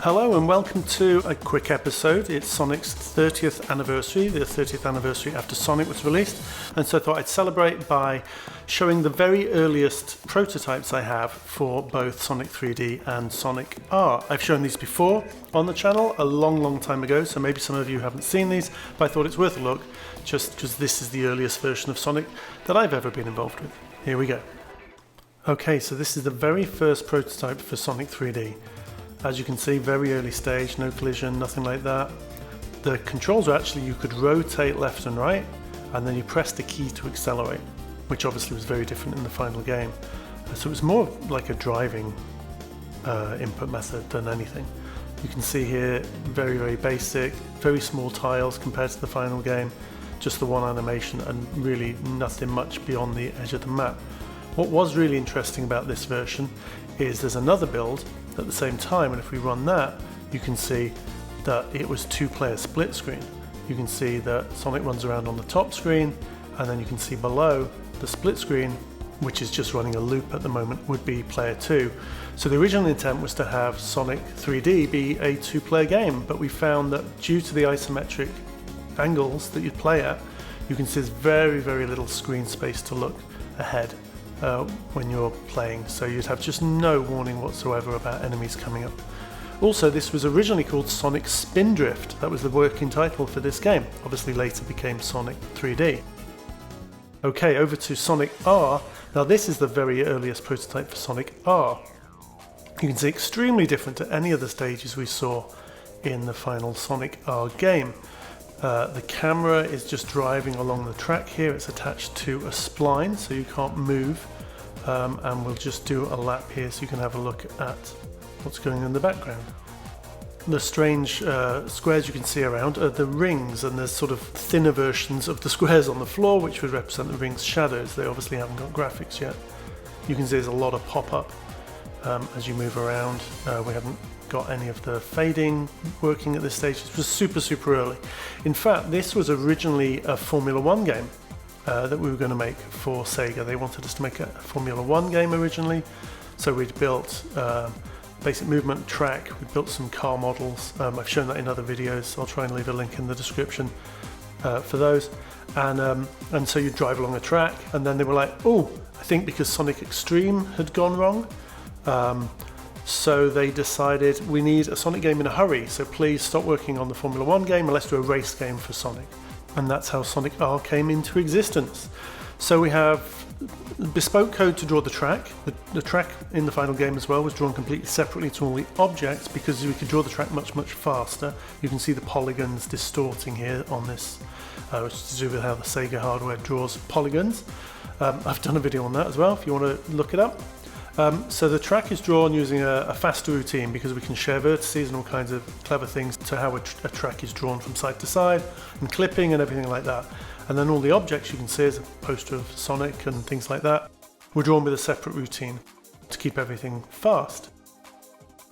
Hello and welcome to a quick episode. It's Sonic's 30th anniversary, the 30th anniversary after Sonic was released, and so I thought I'd celebrate by showing the very earliest prototypes I have for both Sonic 3D and Sonic R. I've shown these before on the channel a long time ago, so maybe some of you haven't seen these, but I thought it's worth a look just because this is the earliest version of Sonic that I've ever been involved with. Here we go. Okay, so this is the very first prototype for Sonic 3D. As you can see, very early stage, no collision, nothing like that. The controls are actually, you could rotate left and right, and then you press the key to accelerate, which obviously was very different in the final game. So it was more like a driving input method than anything. You can see here, very basic, very small tiles compared to the final game, just the one animation and really nothing much beyond the edge of the map. What was really interesting about this version is there's another build at the same time, and if we run that, you can see that it was two-player split screen. You can see that Sonic runs around on the top screen, and then you can see below the split screen, which is just running a loop at the moment, would be player 2. So the original intent was to have Sonic 3D be a two-player game, but we found that due to the isometric angles that you'd play at, you can see there's very little screen space to look ahead when you're playing, so you'd have just no warning whatsoever about enemies coming up. Also, this was originally called Sonic Spindrift. That was the working title for this game. Obviously later became Sonic 3D. Okay, over to Sonic R. Now this is the very earliest prototype for Sonic R. You can see extremely different to any of the stages we saw in the final Sonic R game. The camera is just driving along the track here. It's attached to a spline, so you can't move. And we'll just do a lap here so you can have a look at what's going on in the background. The strange squares you can see around are the rings, and there's sort of thinner versions of the squares on the floor which would represent the ring's shadows. They obviously haven't got graphics yet. You can see there's a lot of pop-up as you move around. We haven't got any of the fading working at this stage. It was super early. In fact, this was originally a Formula 1 game that we were going to make for Sega. They wanted us to make a Formula 1 game originally, so we'd built basic movement track, we built some car models. I've shown that in other videos. I'll try and leave a link in the description for those. And so you'd drive along a track, and then they were like, oh, I think because Sonic Extreme had gone wrong, so they decided we need a Sonic game in a hurry, so please stop working on the Formula 1 game and let's do a race game for Sonic. And that's how Sonic R came into existence. So we have bespoke code to draw the track. The track in the final game as well was drawn completely separately to all the objects because we could draw the track much faster. You can see the polygons distorting here on this, which is to do with how the Sega hardware draws polygons. I've done a video on that as well if you want to look it up. So the track is drawn using a faster routine because we can share vertices and all kinds of clever things to how a track is drawn from side to side and clipping and everything like that. And then all the objects you can see as a poster of Sonic and things like that were drawn with a separate routine to keep everything fast.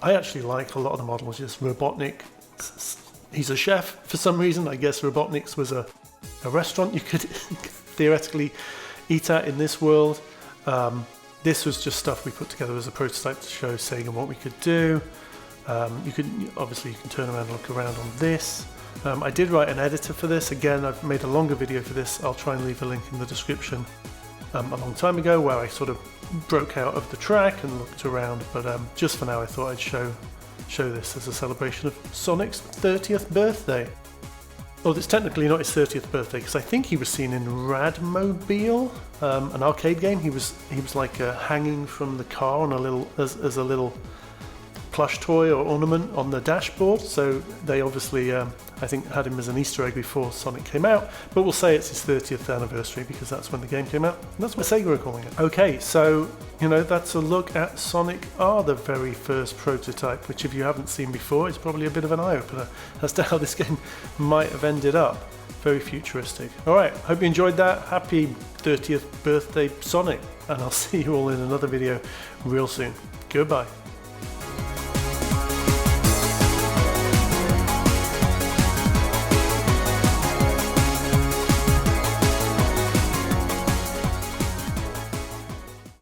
I actually like a lot of the models. Just Robotnik, he's a chef for some reason. I guess Robotnik's was a restaurant you could theoretically eat at in this world. This was just stuff we put together as a prototype to show Sega what we could do. You can turn around and look around on this. I did write an editor for this. Again, I've made a longer video for this. I'll try and leave a link in the description a long time ago where I sort of broke out of the track and looked around. But just for now, I thought I'd show this as a celebration of Sonic's 30th birthday. Well, it's technically not his 30th birthday because I think he was seen in Radmobile, an arcade game. He was like hanging from the car on as a little plush toy or ornament on the dashboard. So they obviously, I think, had him as an Easter egg before Sonic came out. But we'll say it's his 30th anniversary because that's when the game came out. And that's what Sega are calling it. Okay, so that's a look at Sonic R, the very first prototype, which if you haven't seen before, is probably a bit of an eye-opener as to how this game might have ended up. Very futuristic. Alright, hope you enjoyed that. Happy 30th birthday, Sonic. And I'll see you all in another video real soon. Goodbye.